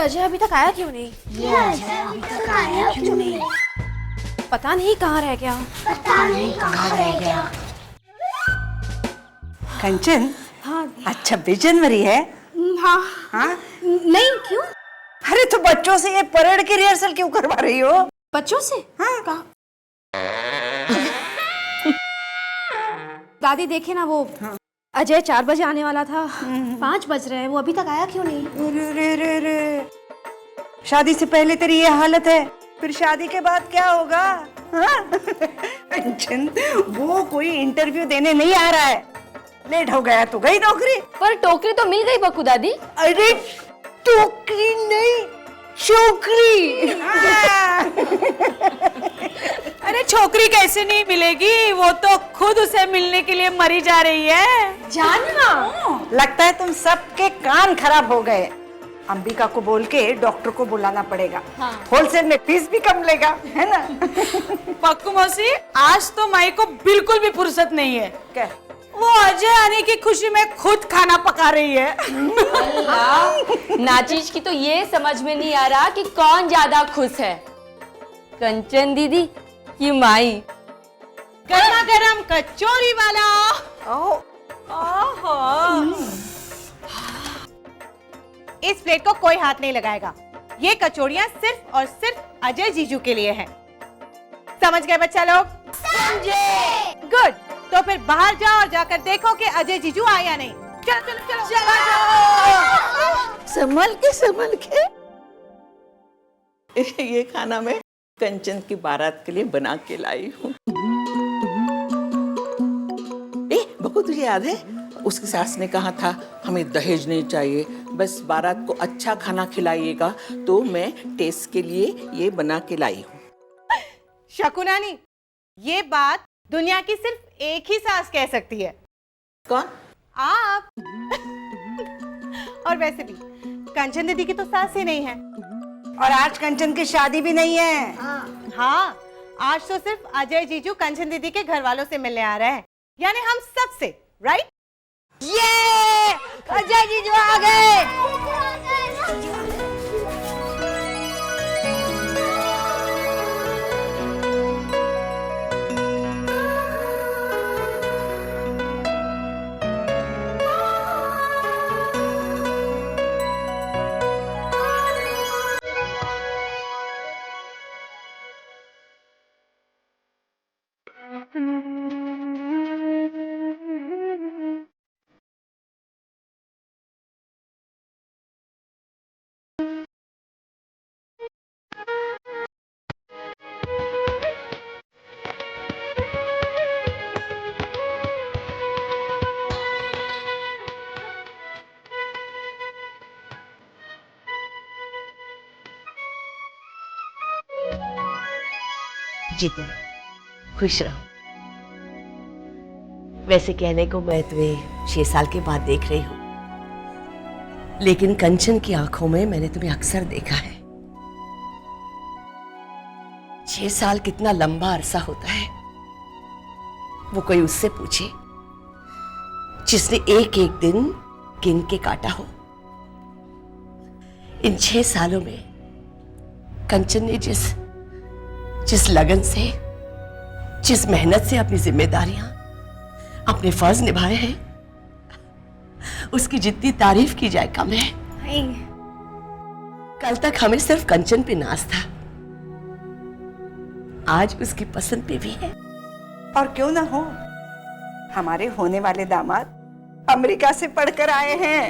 अजय अभी तक आया क्यों नहीं? पता नहीं कहाँ रह गया। कंचन, हाँ आज 26 जनवरी है। हाँ हाँ? नहीं, क्यों? अरे तो बच्चों से ये परेड की रिहर्सल क्यों करवा रही हो? बच्चों से? हाँ। कहाँ? दादी देखे ना वो। हाँ। अजय 4 बजे आने वाला था, 5 बज रहे हैं, वो अभी तक आया क्यों नहीं? रे। शादी से पहले तेरी ये हालत है, फिर शादी के बाद क्या होगा? हाँ? कंचन, वो कोई इंटरव्यू देने नहीं आ रहा है, लेट हो गया तो गई नौकरी। पर टोकरी तो मिल गई बक्कू दादी। अरे टोकरी नहीं, छोकरी। अरे छोकरी कैसे नहीं मिलेगी, वो तो खुद उसे मिलने के लिए मरी जा रही है। जानना लगता है तुम सबके कान खराब हो गए। अंबिका को बोल के डॉक्टर को बुलाना पड़ेगा। हाँ। होलसेल में फीस भी कम लेगा, है ना? पक्कू मौसी, आज तो माई को बिल्कुल भी फुर्सत नहीं है। क्या? वो अजय आने की खुशी में खुद खाना पका रही है। नाचीज की तो ये समझ में नहीं आ रहा कि कौन ज्यादा खुश है, कंचन दीदी कि माई। गरमा गरम कचौरी वाला। इस प्लेट को कोई हाथ नहीं लगाएगा। ये कचौड़ियाँ सिर्फ और सिर्फ अजय जीजू के लिए हैं। समझ गए बच्चा लोग? समझे। गुड। तो फिर बाहर जाओ और जाकर देखो कि अजय जीजू आए या नहीं। चलो चलो चलो चलो। संभल के ये खाना मैं कंचन की बारात के लिए बना के लाई हूँ। बकू, तुझे याद है उसकी सास ने कहा था हमें दहेज नहीं चाहिए, बस बारात को अच्छा खाना खिलाइएगा, तो मैं टेस्ट के लिए ये बना के लाई हूँ। शकुनानी, ये बात दुनिया की सिर्फ एक ही सास कह सकती है। कौन? आप। और वैसे भी कंचन दीदी की तो सास ही नहीं है। और आज कंचन की शादी भी नहीं है। हाँ, आज तो सिर्फ अजय जीजू कंचन दीदी के घर वालों से मिलने आ रहे हैं, यानी हम सब से, राइट? ये अजय जीजू आ गए। जीते खुश रहो। वैसे कहने को मैं तुम्हें 6 साल के बाद देख रही हूं, लेकिन कंचन की आंखों में मैंने तुम्हें अक्सर देखा है। 6 साल कितना लंबा अरसा होता है, वो कोई उससे पूछे जिसने एक एक दिन गिन के काटा हो। इन 6 सालों में कंचन ने जिस लगन से, जिस मेहनत से अपनी जिम्मेदारियां, अपने फर्ज निभाए हैं, उसकी जितनी तारीफ की जाए कम है। कल तक हमें सिर्फ कंचन पे नाज था, आज उसकी पसंद पे भी है। और क्यों ना हो, हमारे होने वाले दामाद अमेरिका से पढ़कर आए हैं।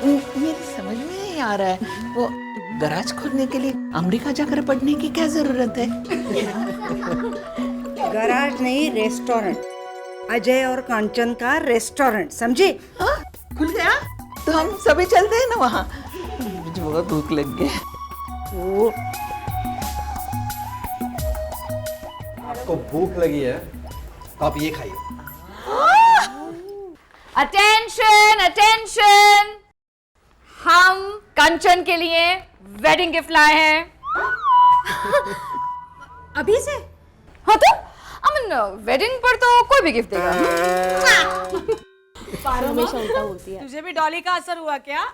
मेरी समझ में नहीं आ रहा है, वो गराज खोलने के लिए अमेरिका जाकर पढ़ने की क्या जरूरत है? गराज नहीं, रेस्टोरेंट। अजय और कंचन का रेस्टोरेंट, समझी? हाँ, खुल गया तो हम सभी चलते हैं ना वहाँ। मुझे बहुत भूख लग गई। आपको भूख लगी है तो आप ये खाइए। अटेंशन अटेंशन, हम कंचन के लिए वेडिंग गिफ्ट लाए हैं। अभी से? हाँ तो अमन, वेडिंग पर तो कोई भी गिफ्ट देगा। हमेशा उल्टा बोलती है। तुझे भी डॉली का असर हुआ क्या?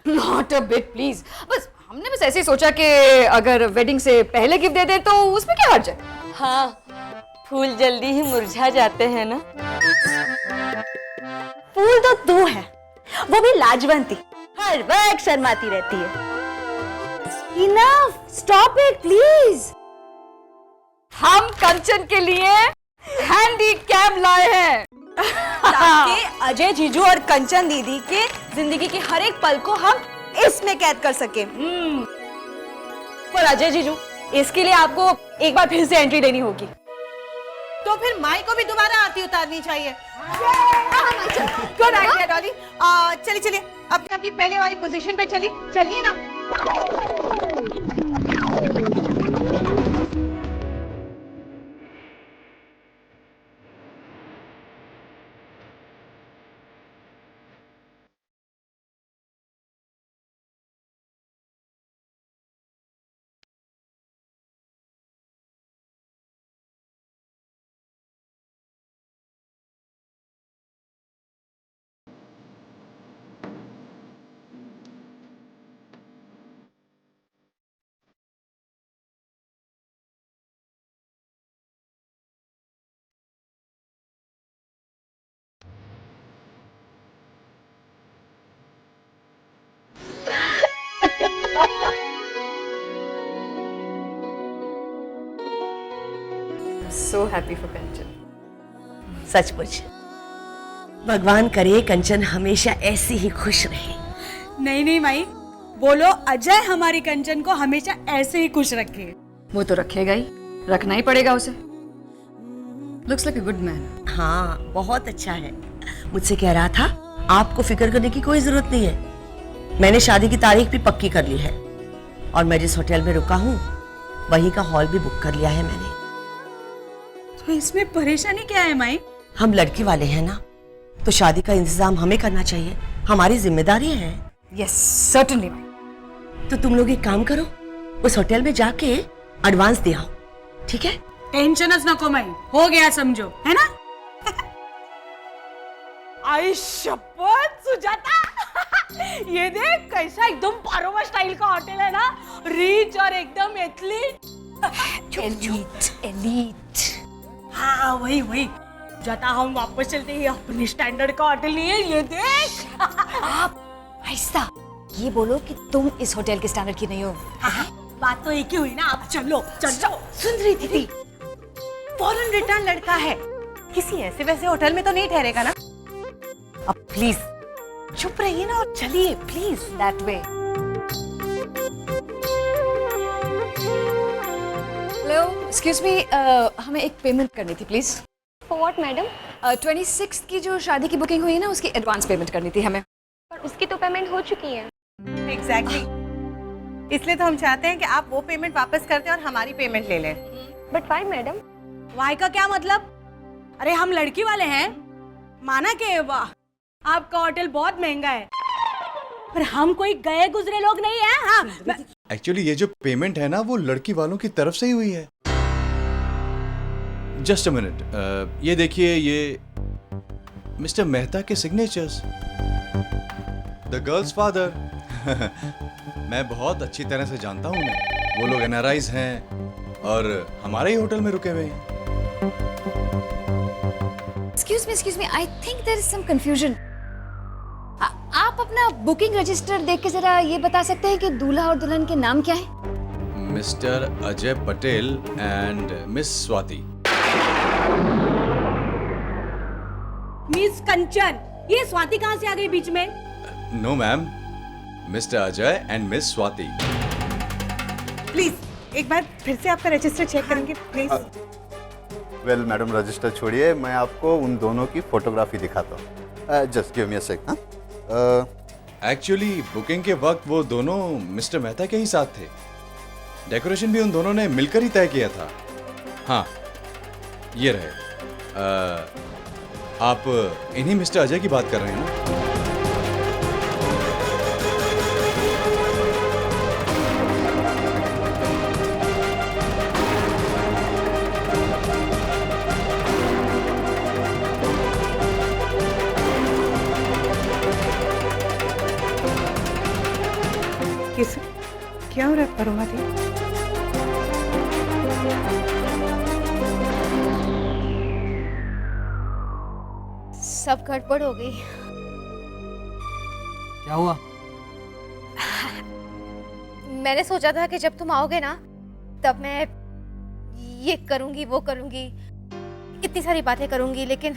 Not a bit please. बस हमने बस ऐसे ही सोचा कि अगर वेडिंग से पहले गिफ्ट दे दे तो उसमें क्या हर्ज है। हाँ, फूल जल्दी ही मुरझा जाते हैं ना। फूल तो तू है, वो भी लाजवंती, हर वक्त शर्माती रहती है। Enough, stop it please. हम कंचन के लिए हैंडी कैम लाए हैं ताकि अजय जीजू और कंचन दीदी के जिंदगी के हर एक पल को हम इसमें कैद कर सके। पर अजय जीजू, इसके लिए आपको एक बार फिर से एंट्री लेनी होगी। तो फिर माई को भी दोबारा आरती उतारनी चाहिए। Good idea Dolly. चलिए चलिए, अपनी अपनी पहले वाली पोजीशन पे चलिए ना। So happy for कंचन। सचमुच भगवान करे कंचन हमेशा ऐसी ही खुश रहे। नहीं नहीं माई, बोलो अजय हमारी कंचन को हमेशा ऐसे ही खुश रखे। वो तो रखेगा ही, रखना ही पड़ेगा उसे। Looks like a good man. हाँ, बहुत अच्छा है। मुझसे कह रहा था आपको फिक्र करने की कोई जरूरत नहीं है, मैंने शादी की तारीख भी पक्की कर ली है और मैं जिस होटल में रुका हूँ वहीं का हॉल भी बुक कर लिया है मैंने। तो इसमें परेशानी क्या है माई? हम लड़की वाले हैं ना, तो शादी का इंतजाम हमें करना चाहिए, हमारी जिम्मेदारी है। Yes certainly. तो तुम लोग एक काम करो, उस होटल में जाके एडवांस दे आओ, ठीक है? टेंशनच नको माई, हो गया समझो, है ना? आई शपथ सुजाता, ये देख कैसा एकदम पारोमा स्टाइल का होटल है ना, रिच और एकदम एथलीट। एलीट। हाँ वही जाता, हम वापस चलते हैं, अपने स्टैंडर्ड का होटल नहीं है, ये देख। आप ऐसा ये बोलो कि तुम इस होटल के स्टैंडर्ड की नहीं हो। बात तो एक ही हुई ना, आप चलो। सुन रही थी, फॉरेन रिटर्न लड़का है, किसी ऐसे वैसे होटल में तो नहीं ठहरेगा ना? अब प्लीज चुप रहिए ना और चलिए please. That way. Hello, excuse me, हमें एक पेमेंट करनी थी प्लीज। For what madam? 26 की जो शादी की बुकिंग हुई है ना, उसकी एडवांस पेमेंट करनी थी हमें। पर उसकी तो पेमेंट हो चुकी है। एग्जैक्टली, इसलिए तो हम चाहते हैं कि आप वो पेमेंट वापस कर दें और हमारी पेमेंट ले लें। But why madam? वाई का क्या मतलब? अरे हम लड़की वाले हैं, माना के वाह आपका होटल बहुत महंगा है, पर हम कोई गए गुजरे लोग नहीं हैं। हाँ, एक्चुअली ये जो पेमेंट है ना, वो लड़की वालों की तरफ से ही हुई है। जस्ट अ मिनट, ये देखिए, ये मिस्टर मेहता के सिग्नेचर्स, द गर्ल्स फादर। मैं बहुत अच्छी तरह से जानता हूँ उन्हें, वो लोग एनआरआईज हैं और हमारे ही होटल में रुके हुए हैं। Excuse me, I think there is some confusion. आप अपना बुकिंग रजिस्टर देख के जरा ये बता सकते हैं कि दूल्हा और दुल्हन के नाम क्या है? Mister Ajay Patel and miss Swati. Miss Kanchan, ये स्वाति कहाँ से आ गई बीच में? No ma'am, mister Ajay and miss Swati. Please एक बार फिर से आपका रजिस्टर चेक करेंगे प्लीज। वेल मैडम, रजिस्टर छोड़िए, मैं आपको उन दोनों की फोटोग्राफी दिखाता हूँ। Just give me a sec. Actually booking के वक्त वो दोनों मिस्टर मेहता के ही साथ थे, डेकोरेशन भी उन दोनों ने मिलकर ही तय किया था। हाँ, ये रहे। आप इन्हीं मिस्टर अजय की बात कर रहे हैं ना? क्या हो रहा है परुमादी? सब गड़बड़ हो गई। क्या हुआ? मैंने सोचा था कि जब तुम आओगे ना तब मैं ये करूंगी वो करूंगी, इतनी सारी बातें करूंगी, लेकिन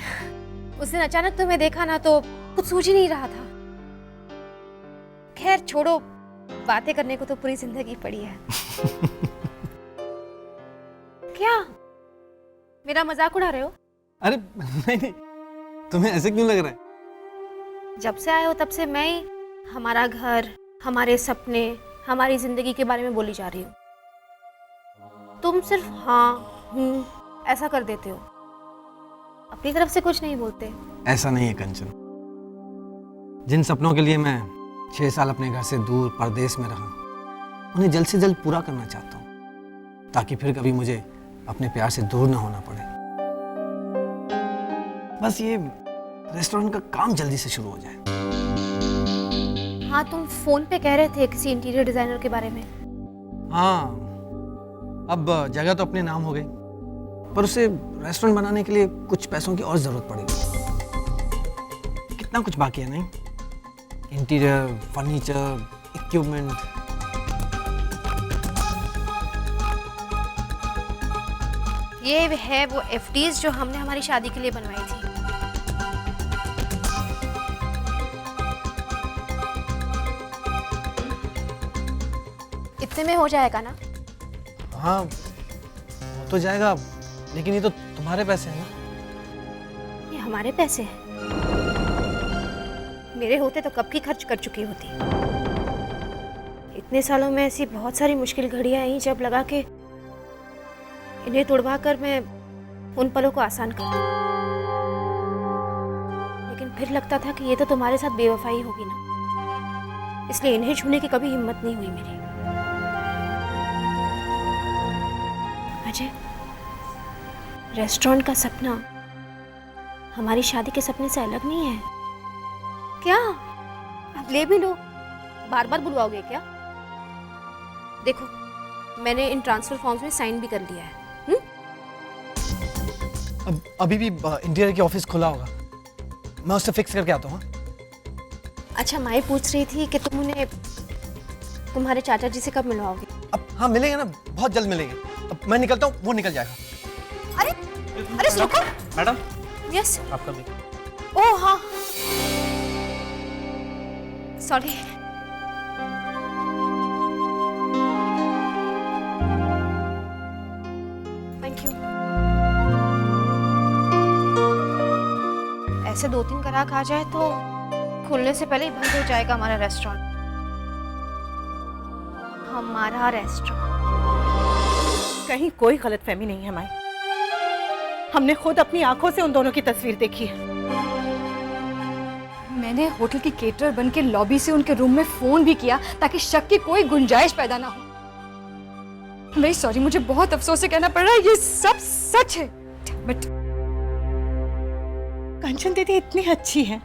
उस दिन अचानक तुम्हें देखा ना तो कुछ सूझ ही नहीं रहा था। खैर छोड़ो, बातें करने को तो पूरी जिंदगी पड़ी है। क्या मेरा मजाक उड़ा रहे हो? अरे नहीं, तुम्हें ऐसे क्यों लग रहा है? जब से आए हो तब से मैं ही हमारा घर, हमारे सपने, हमारी जिंदगी के बारे में बोली जा रही हूँ। तुम सिर्फ हाँ हूँ ऐसा कर देते हो, अपनी तरफ से कुछ नहीं बोलते। ऐसा नहीं है कंचन। जिन सपनों के लिए मैं 6 साल अपने घर से दूर परदेश में रहा, उन्हें जल्द से जल्द पूरा करना चाहता हूँ, ताकि फिर कभी मुझे अपने प्यार से दूर ना होना पड़े। बस ये रेस्टोरेंट का काम जल्दी से शुरू हो जाए। हाँ, तुम फोन पे कह रहे थे किसी इंटीरियर डिजाइनर के बारे में। हाँ, अब जगह तो अपने नाम हो गई, पर उसे रेस्टोरेंट बनाने के लिए कुछ पैसों की और जरूरत पड़ेगी। कितना कुछ बाकी है नहीं? Interior, furniture, equipment. ये है वो एफडीज जो हमने हमारी शादी के लिए बनवाई थी। इतने में हो जाएगा ना? हाँ, हो तो जाएगा, लेकिन ये तो तुम्हारे पैसे हैं ना? ये हमारे पैसे हैं। मेरे होते तो कब की खर्च कर चुकी होती। इतने सालों में ऐसी बहुत सारी मुश्किल घड़ियां आई जब लगा कि इन्हें तुड़वा कर मैं उन पलों को आसान कर दूं। लेकिन फिर लगता था कि ये तो तुम्हारे साथ बेवफाई होगी ना, इसलिए इन्हें छूने की कभी हिम्मत नहीं हुई मेरी। अजय, रेस्टोरेंट का सपना हमारी शादी के सपने से अलग नहीं है क्या? अब ले भी लो, बार बार बुलवाओगे क्या? देखो, मैंने इन ट्रांसफर फॉर्म्स में साइन भी कर लिया है। अब अभी भी इंटीरियर की ऑफिस खुला होगा, मैं उससे फिक्स करके आता हूँ। अच्छा, माई पूछ रही थी कि तुम उन्हें तुम्हारे चाचा जी से कब मिलवाओगे? अब हाँ, मिलेंगे ना, बहुत जल्द मिलेंगे। अब मैं निकलता हूँ, वो निकल जाएगा। अरे रुको। मैडम, यस, आपका भी। ओह हाँ, सॉरी। Thank you. ऐसे 2-3 ग्राहक आ जाए तो खुलने से पहले ही बंद हो जाएगा हमारा रेस्टोरेंट। हमारा रेस्टोरेंट। कहीं कोई गलतफहमी नहीं है माई। हमने खुद अपनी आंखों से उन दोनों की तस्वीर देखी है। मैंने होटल की केटरर बन के लॉबी से उनके रूम में फोन भी किया ताकि शक की कोई गुंजाइश पैदा ना हो। नहीं सॉरी, मुझे बहुत अफसोस से कहना पड़ रहा है, ये सब सच है। बट कंचन दीदी इतनी अच्छी है,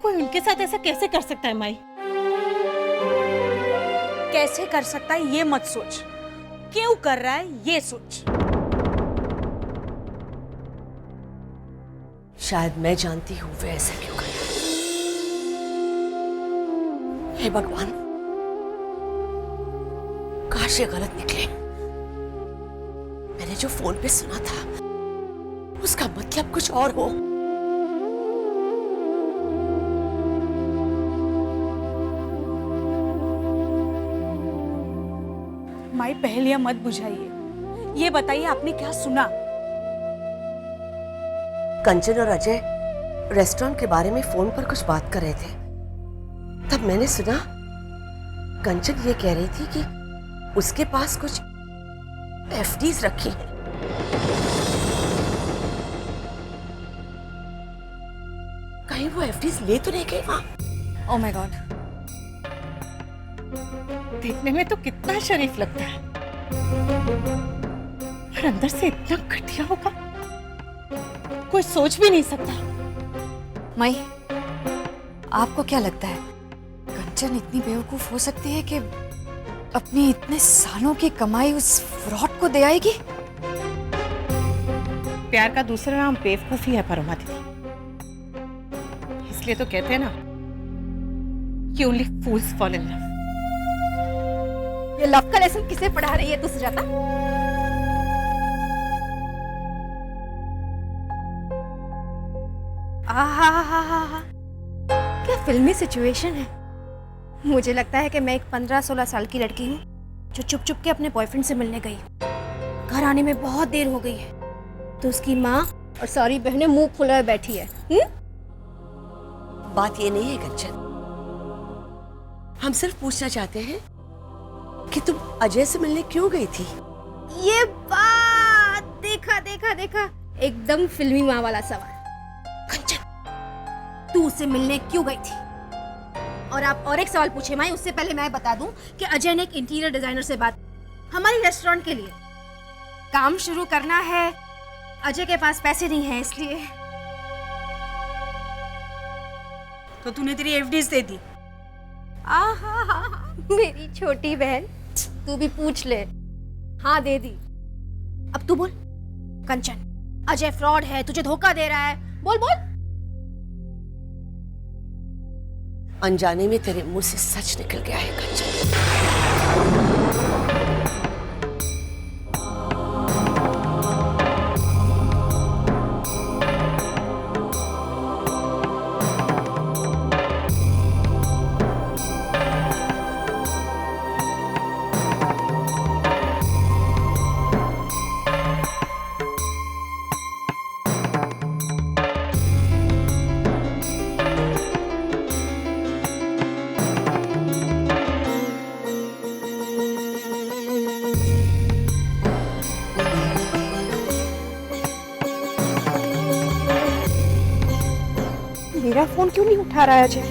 कोई उनके साथ ऐसा कैसे कर सकता है माई? कैसे कर सकता है ये मत सोच, क्यों कर रहा है ये सोच। शायद मैं जानती हूँ वे ऐसा क्यों कर रहा है। हे भगवान, काश ये गलत निकले। मैंने जो फोन पे सुना था उसका मतलब कुछ और हो। माई पहेलियां मत बुझाइए, ये बताइए आपने क्या सुना? कंचन और अजय रेस्टोरेंट के बारे में फोन पर कुछ बात कर रहे थे। तब मैंने सुना कंचन ये कह रही थी कि उसके पास कुछ एफडीज रखी हैं। कहीं वो एफडीज ले तो नहीं गई वहां? ओह माय गॉड, देखने में तो कितना शरीफ लगता है, पर अंदर से इतना घटिया होगा कोई सोच भी नहीं सकता। मई, आपको क्या लगता है कंचन इतनी बेवकूफ हो सकती है कि अपनी इतने सालों की कमाई उस फ्रॉड को दे आएगी? प्यार का दूसरा नाम बेवकूफी है परमा दीदी, इसलिए तो कहते हैं ना कि only fools fall in love. ये लव का लेसन किसे पढ़ा रही है तू सुजाता? आहा, क्या फिल्मी सिचुएशन है। मुझे लगता है कि मैं एक 15-16 साल की लड़की हूँ जो चुप चुप के अपने बॉयफ्रेंड से मिलने गई। घर आने में बहुत देर हो गई है तो उसकी माँ और सारी बहनें मुंह फुलाए बैठी है। बात ये नहीं है कंचन, हम सिर्फ पूछना चाहते हैं कि तुम अजय से मिलने क्यों गई थी? ये बात देखा देखा देखा, एकदम फिल्मी माँ वाला सवाल। कंचन, तू उससे मिलने क्यों गई थी? और आप और एक सवाल पूछे माई, उससे पहले मैं बता दूं कि अजय ने एक इंटीरियर डिजाइनर से बात हमारी रेस्टोरेंट के लिए काम शुरू करना है। अजय के पास पैसे नहीं है इसलिए। तो तूने तेरी एफडीज दे दी? आहा, मेरी छोटी बहन, तू भी पूछ ले। हाँ दे दी। अब तू बोल कंचन, अजय फ्रॉड है, तुझे धोखा दे रहा है, बोल बोल। अनजाने में तेरे मुंह से सच निकल गया है कंचन। मेरा फोन क्यों नहीं उठा रहा है अजय?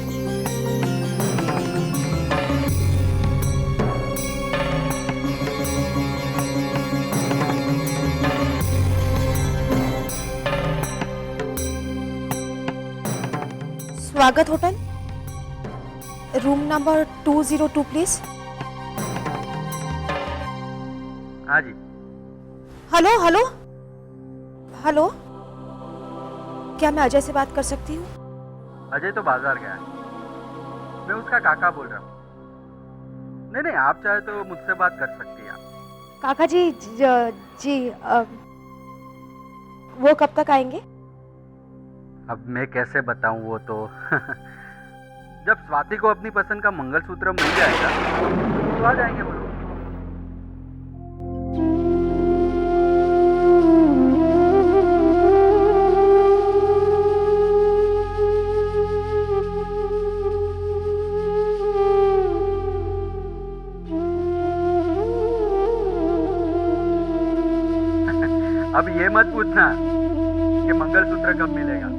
स्वागत होटल, रूम नंबर 202 प्लीज। हाँ जी। हेलो हेलो हेलो, क्या मैं अजय से बात कर सकती हूँ? अजय तो बाजार गया है, मैं उसका काका बोल रहा हूँ। नहीं, आप चाहे तो मुझसे बात कर सकती हैं आप। काका जी जी वो कब तक आएंगे? अब मैं कैसे बताऊं वो तो जब स्वाति को अपनी पसंद का मंगलसूत्र मिल जाएगा तो आ जाएंगे वो लोग। अब ये मत पूछना कि मंगलसूत्र कब मिलेगा।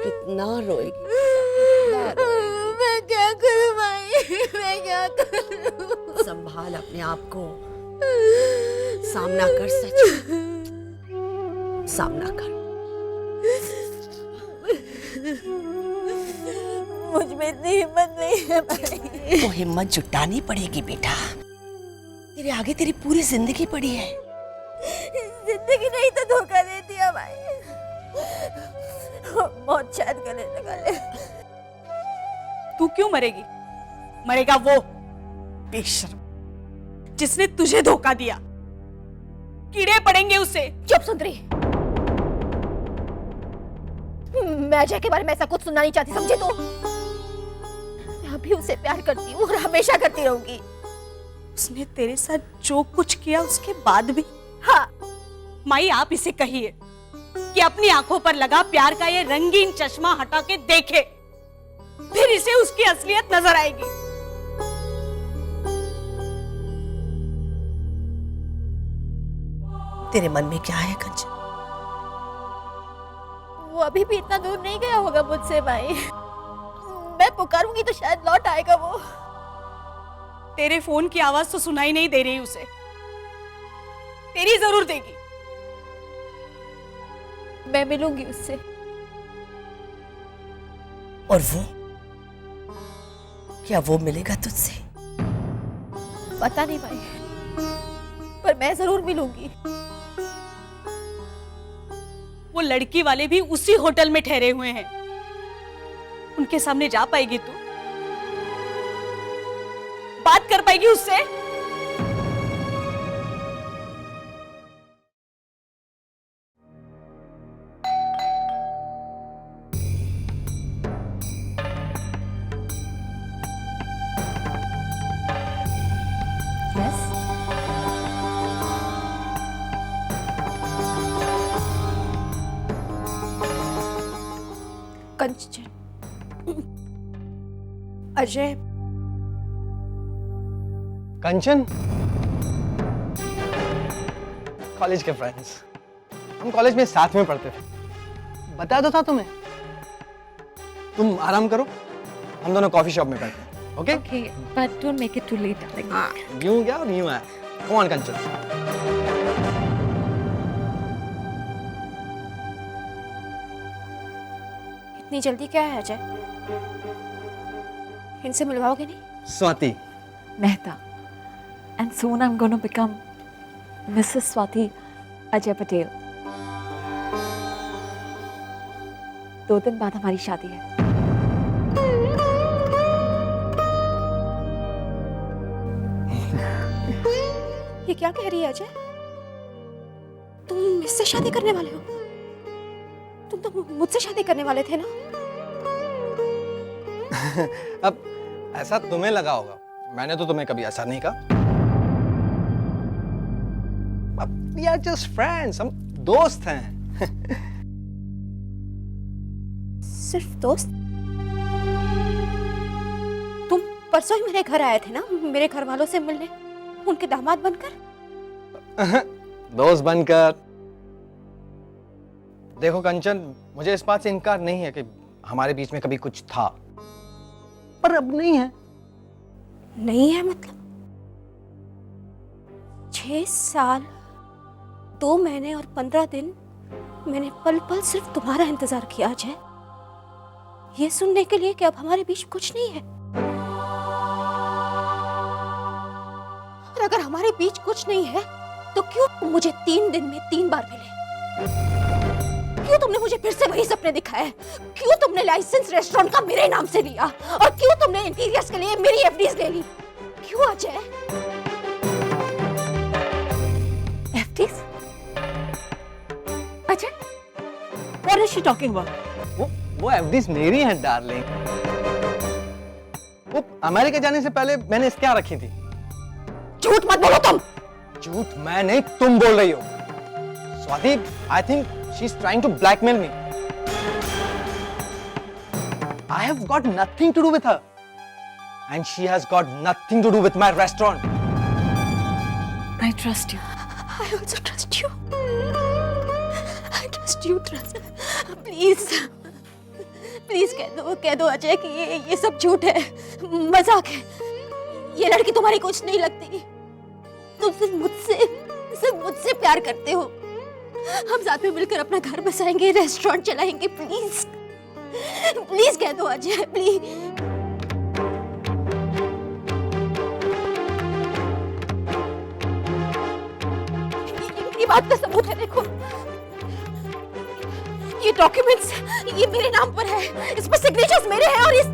कितना रोएगी, कितना रोएगी। मैं क्या करूं माई, मैं क्या करूं? संभाल अपने आप को, सामना कर सच, सामना कर। मुझ में इतनी हिम्मत नहीं है भाई। तो हिम्मत जुटानी पड़ेगी बेटा, तेरे आगे तेरी पूरी जिंदगी पड़ी है। जिंदगी नहीं तो धोखा दे दिया भाई, मौत शायद गले लगा ले। तू क्यों मरेगी? मरेगा वो बेशर्म जिसने तुझे धोखा दिया। कीड़े पड़ेंगे उसे। चुप सुंदरी, मैं अजय के बारे में ऐसा कुछ सुनना नहीं चाहती, समझे? तो मैं अभी उसे प्यार करती हूँ और हमेशा करती रहूंगी। उसने तेरे साथ जो कुछ किया उसके बाद भी। हाँ माई, आप इसे कहिए कि अपनी आंखों पर लगा प्यार का ये रंगीन चश्मा हटा के देखे, फिर इसे उसकी असलियत नजर आएगी। तेरे मन में क्या है कंचन? वो अभी भी इतना दूर नहीं गया होगा मुझसे भाई। मैं पुकारूंगी तो शायद लौट आएगा वो। तेरे फोन की आवाज तो सुनाई नहीं दे रही उसे। तेरी जरूर देगी। मैं मिलूंगी उससे। और वो, क्या वो मिलेगा तुझसे? पता नहीं भाई, पर मैं जरूर मिलूंगी। वो लड़की वाले भी उसी होटल में ठहरे हुए हैं। उनके सामने जा पाएगी तू? बात कर पाएगी उससे? कंचन, अजय, कंचन, कॉलेज के फ्रेंड्स, हम कॉलेज में साथ में पढ़ते थे। बता दो था तुम्हें। तुम आराम करो, हम दोनों कॉफी शॉप में बैठते हैं। Okay? Okay, but don't make it too late, darling. यूं क्या और यूं आया। कम ऑन कंचन। इतनी जल्दी क्या है अजय? इनसे मिलवाओगे नहीं? Swati, Mehta. And soon I'm going to become Mrs. Swati Ajay Patel. 2 दिन बाद हमारी शादी है। ये क्या कह रही है अजय? तुम इससे शादी करने वाले हो? तुम तो मुझसे शादी करने वाले थे ना? अब ऐसा तुम्हें लगा होगा, मैंने तो तुम्हें कभी ऐसा नहीं कहा। We are just friends, हम दोस्त हैं। सिर्फ दोस्त? तुम परसों ही मेरे घर आए थे ना, मेरे घर वालों से मिलने, उनके दामाद बनकर। दोस्त बनकर। देखो कंचन, मुझे इस बात से इनकार नहीं है कि हमारे बीच में कभी कुछ था, पर अब नहीं है। नहीं है मतलब? 6 साल 2 महीने और 15 दिन मैंने पल पल सिर्फ तुम्हारा इंतजार किया अजय, ये सुनने के लिए कि अब हमारे बीच कुछ नहीं है। और अगर हमारे बीच कुछ नहीं है तो क्यों तुम मुझे 3 दिन में 3 बार मिले? क्यों तुमने मुझे फिर से वही सपने दिखाए? क्यों तुमने लाइसेंस रेस्टोरेंट का मेरे नाम से लिया? और क्यों तुमने इंटीरियर्स के लिए मेरी एफडीज ले ली? क्यों Ajay? FTs? Ajay? What is she talking about? वो एफडीज मेरी हैं डार्लिंग। वो अमेरिका जाने से पहले मैंने इसके यहाँ रखी थी। झूठ मत बोलो तुम। झूठ मैं नहीं, तुम बोल रही हो। Swati, I think she's trying to blackmail me. I have got nothing to do with her, and she has got nothing to do with my restaurant. I trust you. I also trust you. I trust you, trust. Please. Please कह दो अजय कि ये सब झूठ है, मजाक है। ये लड़की तुम्हारी कुछ नहीं लगती। तुम सिर्फ मुझसे प्यार करते हो। हम साथ में मिलकर अपना घर बसाएंगे, रेस्टोरेंट चलाएंगे। प्लीज कह दो अजय, प्लीज। ये बात का सबूत है, देखो ये डॉक्यूमेंट्स, ये मेरे नाम पर है, इस पर सिग्नेचर्स मेरे हैं और इस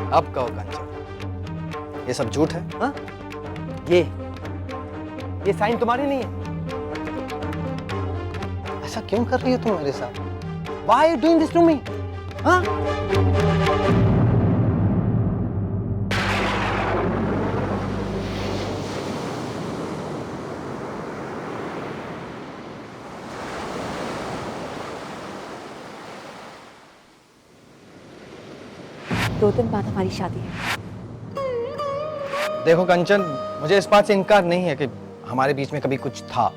अब कहो कंचन, ये सब झूठ है? हाँ? ये साइन तुम्हारी नहीं है? ऐसा क्यों कर रही हो तुम मेरे साथ? Why are you doing this to me? हाँ? दो दिन बाद हमारी शादी है। देखो कंचन, मुझे इस बात से इनकार नहीं है कि हमारे बीच में कभी कुछ था,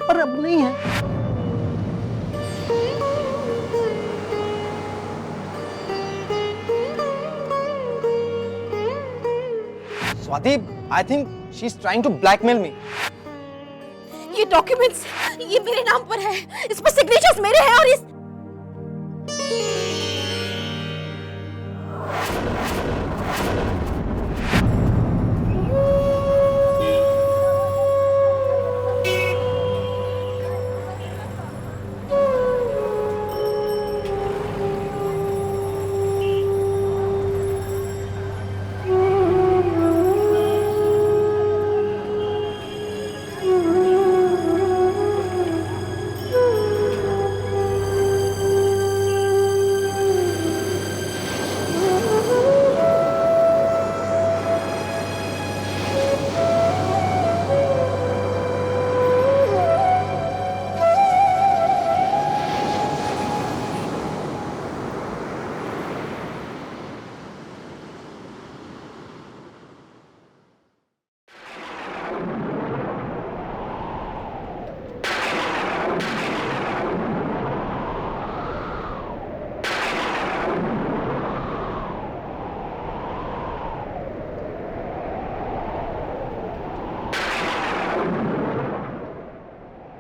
पर अब नहीं है। Swati, I think she's trying to blackmail me. ये डॉक्यूमेंट्स, ये मेरे नाम पर है, इस पर सिग्नेचर्स मेरे हैं और इस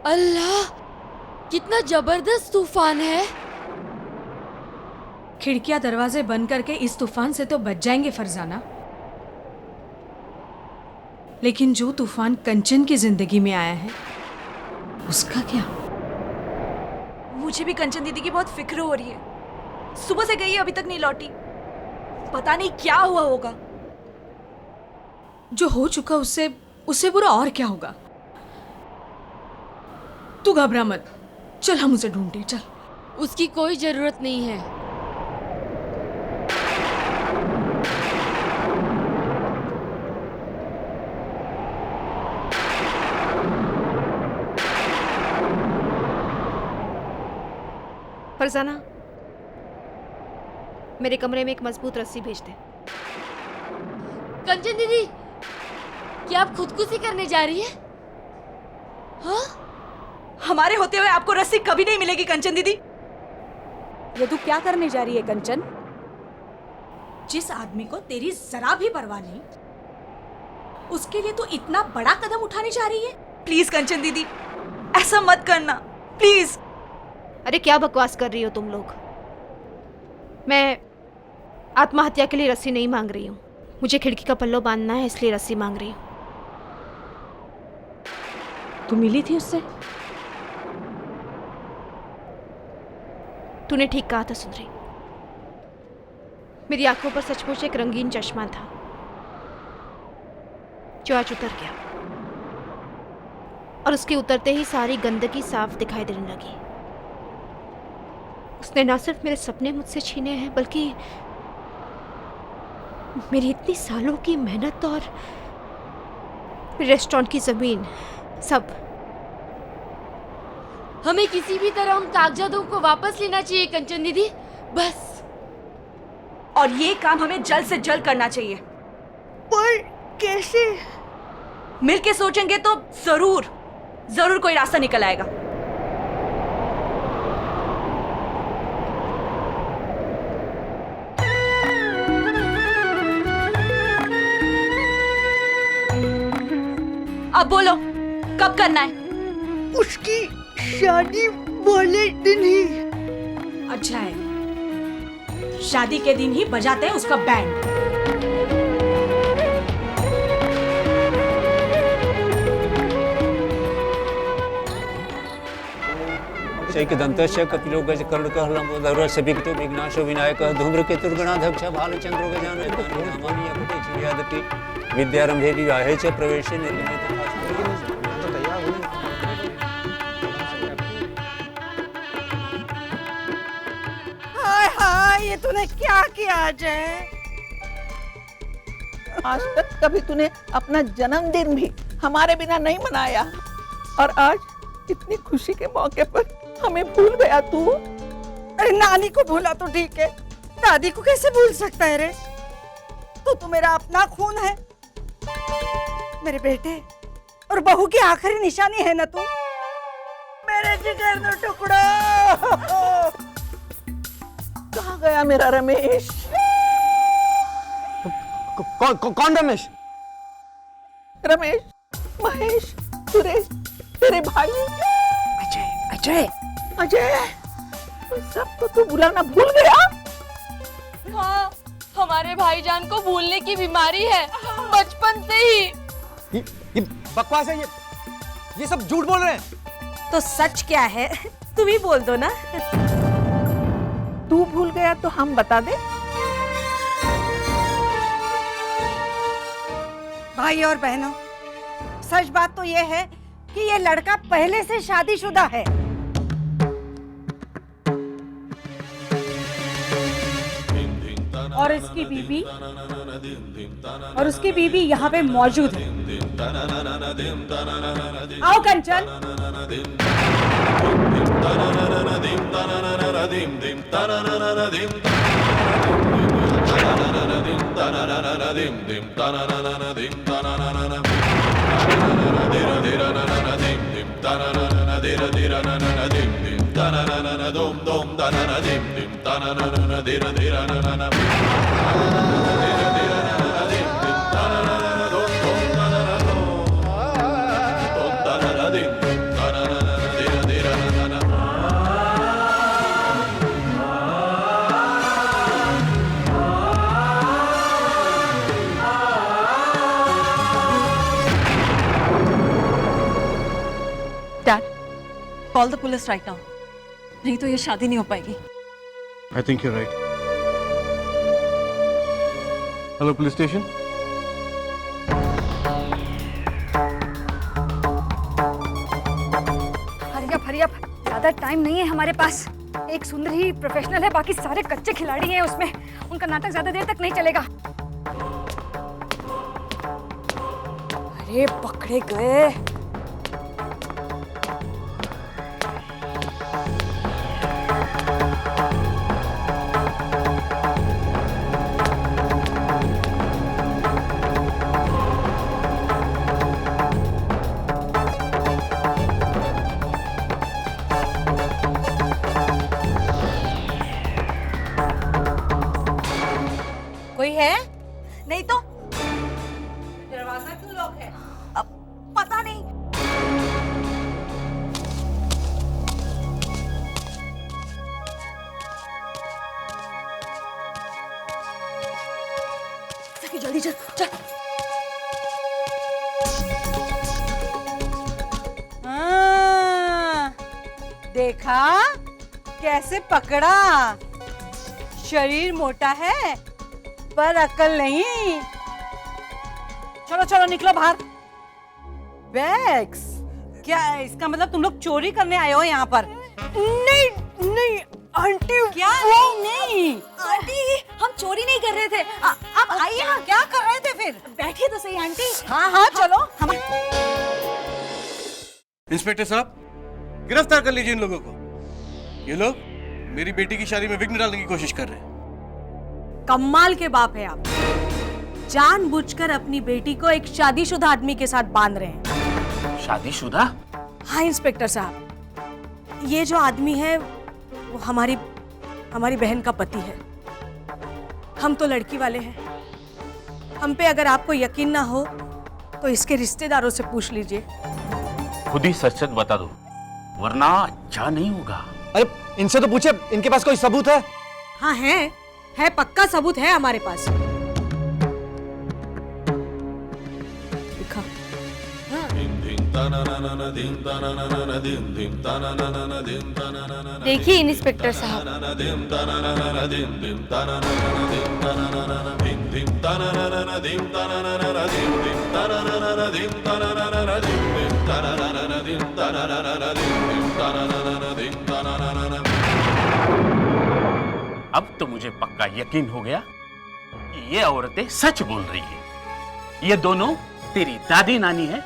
अल्लाह, कितना जबरदस्त तूफान है। खिड़कियां दरवाजे बंद करके इस तूफान से तो बच जाएंगे फरजाना, लेकिन जो तूफान कंचन की जिंदगी में आया है उसका क्या? मुझे भी कंचन दीदी की बहुत फिक्र हो रही है। सुबह से गई है, अभी तक नहीं लौटी। पता नहीं क्या हुआ होगा। जो हो चुका उससे बुरा और क्या होगा? तू घबरा मत, चल हम उसे ढूंढते, चल। उसकी कोई जरूरत नहीं है। फरजाना, मेरे कमरे में एक मजबूत रस्सी भेज दे। कंचन दीदी, क्या आप खुदकुशी करने जा रही है? हाँ? हमारे होते हुए आपको रस्सी कभी नहीं मिलेगी कंचन दीदी। ये तू क्या करने जा रही है कंचन? जिस आदमी को तेरी जरा भी परवाह नहीं, उसके लिए तू इतना बड़ा कदम उठाने जा रही है? प्लीज कंचन दीदी, ऐसा मत करना प्लीज। अरे क्या बकवास कर रही हो तुम लोग? मैं आत्महत्या के लिए रस्सी नहीं मांग रही हूँ। मुझे खिड़की का पल्लो बांधना है, इसलिए रस्सी मांग रही हूँ। तू मिली थी उससे? तूने ठीक कहा था सुंदरी। मेरी आंखों पर सचमुच एक रंगीन चश्मा था जो आज उतर गया, और उसके उतरते ही सारी गंदगी साफ दिखाई देने लगी। उसने ना सिर्फ मेरे सपने मुझसे छीने हैं, बल्कि मेरी इतनी सालों की मेहनत और रेस्टोरेंट की जमीन, सब हमें किसी भी तरह उन कागजातों को वापस लेना चाहिए कंचन दीदी, बस। और ये काम हमें जल्द से जल्द करना चाहिए। पर कैसे? मिलके सोचेंगे तो जरूर जरूर कोई रास्ता निकल आएगा। अब बोलो, कब करना है? उसकी शादी वाले दिन ही। अच्छा है, शादी के दिन ही बजाते हैं उसका बैंड। शैकदन्तस्य कपिलो गजकर्णकः लम्बोदरस्य विकटो विघ्नाशो विनायकः धूम्रकेतुर्गणाध्यक्षः भालचन्द्रो गजाननः विद्यारंभे विवाहे च प्रवेशे हाय हाय, ये तूने क्या किया अजय? आज तक कभी तूने अपना जन्मदिन भी हमारे बिना नहीं मनाया, और आज इतनी खुशी के मौके पर हमें भूल गया तू। अरे नानी को भूला तो ठीक है, दादी को कैसे भूल सकता है रे? तो मेरा अपना खून है, मेरे बेटे और बहू की आखिरी निशानी है ना तू। मेरे जिगर का टुकड़ा। कहाँ गया मेरा रमेश? कौन रमेश? रमेश, महेश, सुरेश, तेरे भाई। अजय अजय अजय, सबको तू बुलाना भूल गया? हाँ, हमारे भाईजान को भूलने की बीमारी है बचपन से ही। ये बकवास है, ये सब झूठ बोल रहे हैं। तो सच क्या है तुम ही बोल दो ना। तू भूल गया तो हम बता दे। भाई और बहनों, सच बात तो ये है कि ये लड़का पहले से शादीशुदा है। और इसकी बीबी और उसकी बीबी यहाँ पे मौजूद है। आओ Kanchan. Dad, call the police right now, नहीं तो ये शादी नहीं हो पाएगी। I think you right. Hello police station. Hurry up, ज्यादा टाइम नहीं है हमारे पास। एक सुंदर ही प्रोफेशनल है, बाकी सारे कच्चे खिलाड़ी हैं उसमें। उनका नाटक ज्यादा देर तक नहीं चलेगा। अरे पकड़े गए। कोई है? नहीं तो दरवाजा क्यों लॉक है? अब पता नहीं। जल्दी चल चल। देखा कैसे पकड़ा? शरीर मोटा है पर अकल नहीं। चलो चलो निकलो बाहर। बैग्स? क्या है इसका मतलब? तुम लोग चोरी करने आए हो यहाँ पर? नहीं नहीं आंटी, क्या नहीं नहीं आंटी, हम चोरी नहीं कर रहे थे। अब आइए ना, क्या कर रहे थे फिर? बैठिए तो सही आंटी। हाँ हाँ चलो। हम इंस्पेक्टर साहब, गिरफ्तार कर लीजिए इन लोगों को। ये लोग मेरी बेटी की शादी में विघ्न डालने की कोशिश कर रहे हैं। कमाल के बाप है आप, जानबूझकर अपनी बेटी को एक शादीशुदा आदमी के साथ बांध रहे हैं। शादीशुदा? हाँ इंस्पेक्टर साहब, ये जो आदमी है वो हमारी बहन का पति है। हम तो लड़की वाले हैं, हम पे अगर आपको यकीन ना हो तो इसके रिश्तेदारों से पूछ लीजिए। खुद ही सच सच बता दो, वरना अच्छा नहीं होगा। अरे इनसे तो पूछे, इनके पास कोई सबूत है? हाँ है पक्का सबूत है हमारे पास। दिखा। देखिए इंस्पेक्टर साहब, अब तो मुझे पक्का यकीन हो गया कि ये औरतें सच बोल रही है। ये दोनों तेरी दादी नानी है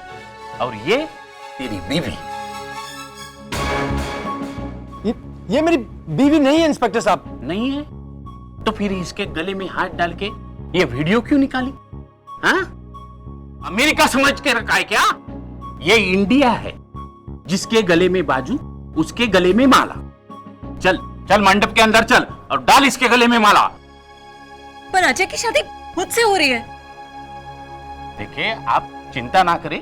और ये तेरी बीवी। ये मेरी बीवी नहीं है इंस्पेक्टर साहब। नहीं है? तो फिर इसके गले में हाथ डाल के ये वीडियो क्यों निकाली? हाँ? अमेरिका समझ के रखा है क्या? ये इंडिया है, जिसके गले में बाजू उसके गले में माला। चल चल मंडप के अंदर चल और डाल इसके गले में माला। पर अजय की शादी मुझसे हो रही है। देखिए आप चिंता ना करें,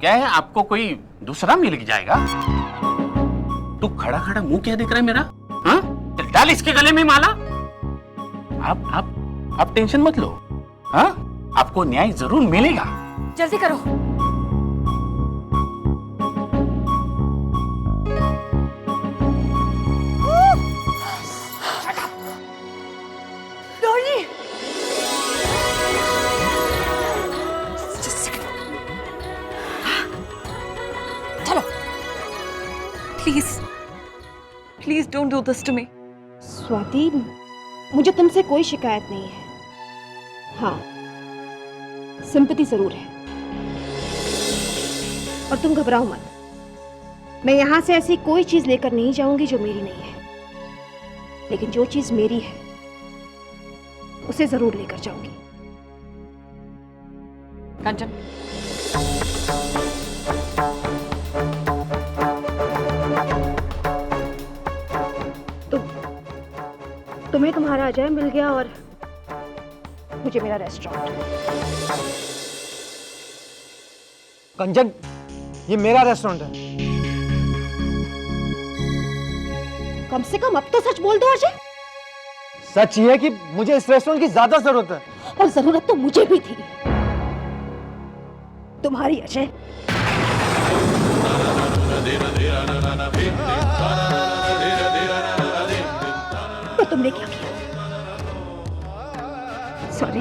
क्या है आपको कोई दूसरा मिल जाएगा। तू खड़ा खड़ा मुंह क्या देख रहा है मेरा? हाँ? चल डाल इसके गले में माला। आप टेंशन मत लो, हाँ? आपको न्याय जरूर मिलेगा। जल्दी करो। Please don't do this to me. Swati, मुझे तुमसे कोई शिकायत नहीं है। हाँ, सिंपैथी जरूर है। और तुम घबराओ मत, मैं यहां से ऐसी कोई चीज लेकर नहीं जाऊंगी जो मेरी नहीं है, लेकिन जो चीज मेरी है उसे जरूर लेकर जाऊंगी। कंचन, तुम्हें तुम्हारा अजय मिल गया और मुझे मेरा रेस्टोरेंट। कंचन, ये मेरा रेस्टोरेंट है। कम से कम अब तो सच बोल दो अजय। सच ये है कि मुझे इस रेस्टोरेंट की ज्यादा जरूरत है। और जरूरत तो मुझे भी थी, तुम्हारी अजय। तो तुमने क्या किया? सॉरी,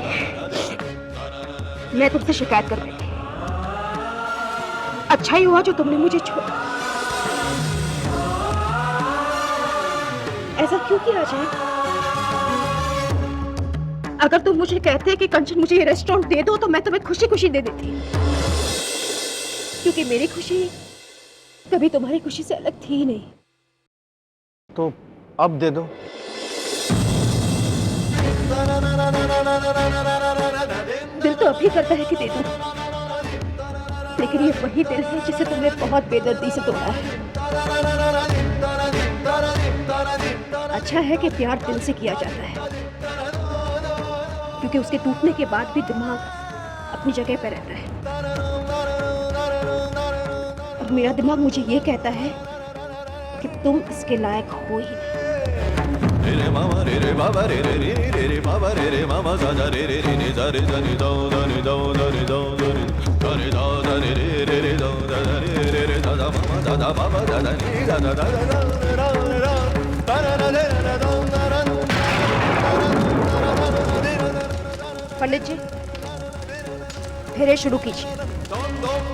मैं तुमसे शिकायत कर बैठी। अच्छा ही हुआ जो तुमने मुझे छोड़ा। ऐसा क्यों किया अजय? अगर तुम मुझे कहते कि कंचन मुझे ये रेस्टोरेंट दे दो तो मैं तुम्हें खुशी खुशी दे देती, क्योंकि मेरी खुशी कभी तुम्हारी खुशी से अलग थी ही नहीं। तो अब दे दो। दिल तो अभी करता है कि दे दूं, लेकिन ये वही दिल है जिसे तुमने बहुत बेदर्दी से तोड़ा है। अच्छा है कि प्यार दिल से किया जाता है, क्योंकि उसके टूटने के बाद भी दिमाग अपनी जगह पर रहता है। और मेरा दिमाग मुझे ये कहता है कि तुम इसके लायक हो ही नहीं। रे मामा रे रे बाबा रे रे रे रे रे बाबा रे रे मामा सा जा रे रे रे ने जा रे जा नि दो दा नि दो दा नि दो दा नि दा रे दा दा रे रे रे रे दा दा रे रे रे दा दा मामा दा दा बाबा दा दा नि दा दा दा दा रा रा रा रा रा रे रा दा दा रा। पंडित जी, फेरे शुरू कीजिए। Dom dom